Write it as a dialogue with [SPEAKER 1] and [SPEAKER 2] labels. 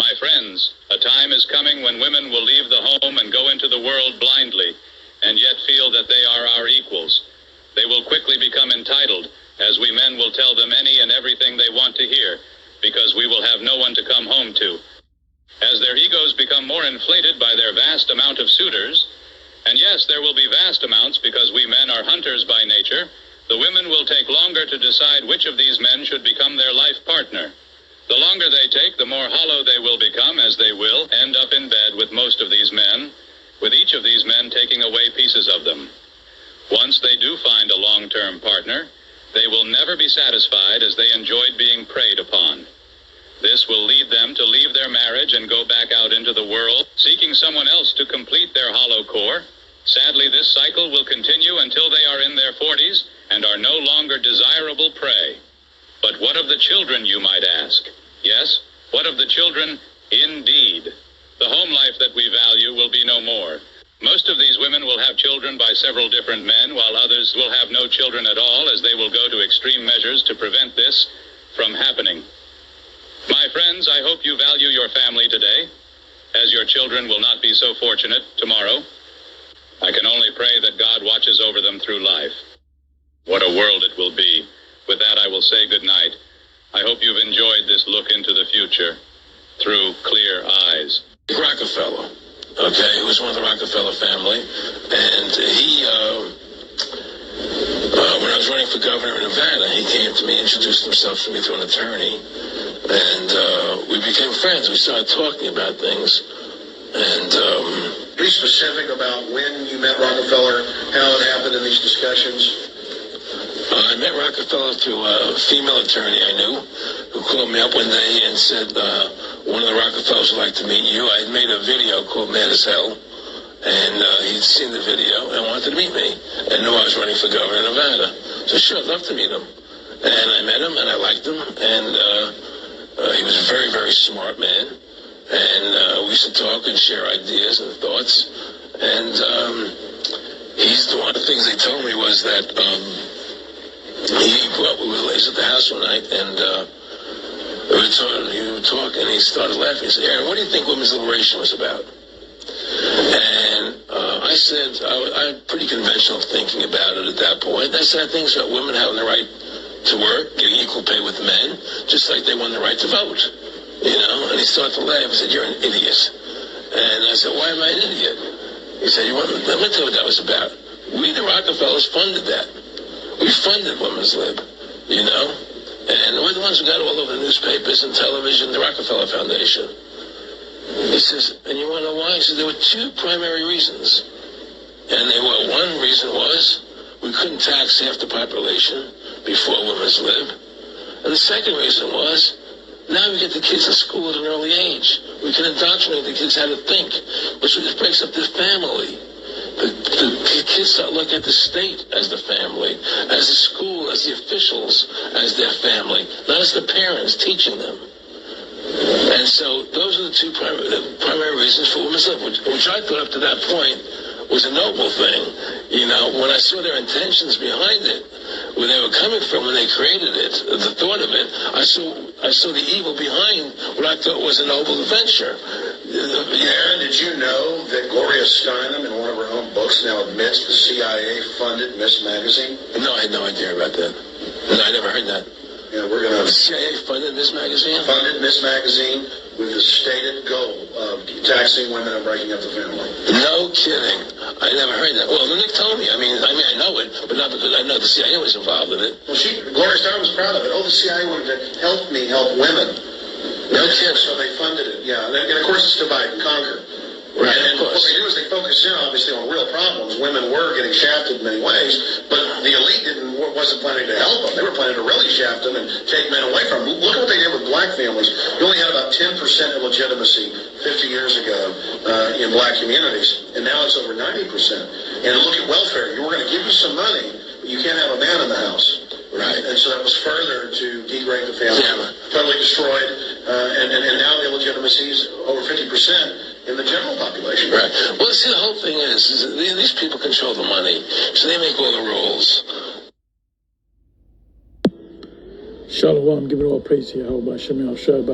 [SPEAKER 1] My friends, a time is coming when women will leave the home and go into the world blindly, and yet feel that they are our equals. They will quickly become entitled, as we men will tell them any and everything they want to hear, because we will have no one to come home to. As their egos become more inflated by their vast amount of suitors, and yes, there will be vast amounts because we men are hunters by nature, the women will take longer to decide which of these men should become their life partner. The longer they take, the more hollow they will become, as they will end up in bed with most of these men, with each of these men taking away pieces of them. Once they do find a long-term partner, they will never be satisfied, as they enjoyed being preyed upon. This will lead them to leave their marriage and go back out into the world, seeking someone else to complete their hollow core. Sadly, this cycle will continue until they are in their 40s and are no longer desirable prey. But what of the children, you might ask? Yes, what of the children? Indeed. The home life that we value will be no more. Most of these women will have children by several different men, while others will have no children at all, as they will go to extreme measures to prevent this from happening. My friends, I hope you value your family today, as your children will not be so fortunate tomorrow. I can only pray that God watches over them through life. What a world it will be. With that, I will say good night. I hope you've enjoyed this look into the future through clear eyes.
[SPEAKER 2] Rockefeller, okay, he was one of the Rockefeller family, and he, when I was running for governor in Nevada, he came to me, introduced himself to me through an attorney, and we became friends. We started talking about things, and
[SPEAKER 3] be specific about when you met Rockefeller, how it happened in these discussions.
[SPEAKER 2] I met Rockefeller through a female attorney I knew, who called me up one day and said, one of the Rockefellers would like to meet you. I had made a video called Mad as Hell, and he'd seen the video and wanted to meet me, and knew I was running for governor of Nevada. So sure, I'd love to meet him. And I met him, and I liked him, and he was a very, very smart man. And we used to talk and share ideas and thoughts. And one of the things they told me was that we were at the house one night, and he would talk, and he started laughing. He said, "Aaron, what do you think women's liberation was about?" And I said, I had pretty conventional thinking about it at that point. I said, I think it's about women having the right to work, getting equal pay with men, just like they won the right to vote. You know? And he started to laugh. He said, "You're an idiot." And I said, "Why am I an idiot?" He said, let me tell you what that was about. We, the Rockefellers, funded that. We funded Women's Lib, you know? And we're the ones who got all over the newspapers and television, the Rockefeller Foundation. He says, and you want to know why? He says, there were two primary reasons. And one reason was we couldn't tax half the population before Women's Lib. And the second reason was, now we get the kids in school at an early age. We can indoctrinate the kids how to think, which breaks up the family. The kids start looking at the state as the family, as the school, as the officials, as their family, not as the parents teaching them. And so those are the two primary reasons for Women's Lib, which I thought up to that point was a noble thing. You know, when I saw their intentions behind it, where they were coming from when they created it, the thought of it, I saw the evil behind what I thought was a noble adventure.
[SPEAKER 3] Aaron, did you know that Gloria Steinem, in one of her own books, now admits the CIA funded Miss Magazine?
[SPEAKER 2] No, I had no idea about that. No, I never heard that.
[SPEAKER 3] Yeah, we're going to...
[SPEAKER 2] The CIA funded Miss Magazine?
[SPEAKER 3] Funded Miss Magazine with the stated goal of taxing women and breaking up the family.
[SPEAKER 2] No kidding. I never heard that. Well, Nick told me. I mean, I know it, but not because I know the CIA was involved in it.
[SPEAKER 3] Well, Gloria Steinem was proud of it. Oh, the CIA wanted to help me help women.
[SPEAKER 2] No kidding.
[SPEAKER 3] So they funded it, yeah. And of course, it's divide and conquer.
[SPEAKER 2] Right,
[SPEAKER 3] and
[SPEAKER 2] of course.
[SPEAKER 3] What they do is they focus in, obviously, on real problems. Women were getting shafted in many ways, but the elite wasn't planning to help them. They were planning to really shaft them and take men away from them. Look at what they did with black families. You only had about 10% illegitimacy 50 years ago in black communities, and now it's over 90%. And look at welfare. We're going to give you some money, but you can't have a man in the house.
[SPEAKER 2] Right.
[SPEAKER 3] And so that was further to degrade the family. Totally destroyed. And now the illegitimacy is over 50% in the general population.
[SPEAKER 2] Right. Well, see, the whole thing is these people control the money, so they make all the rules.
[SPEAKER 4] Shalom, give it all praise to Yahweh, Shem Yahshua.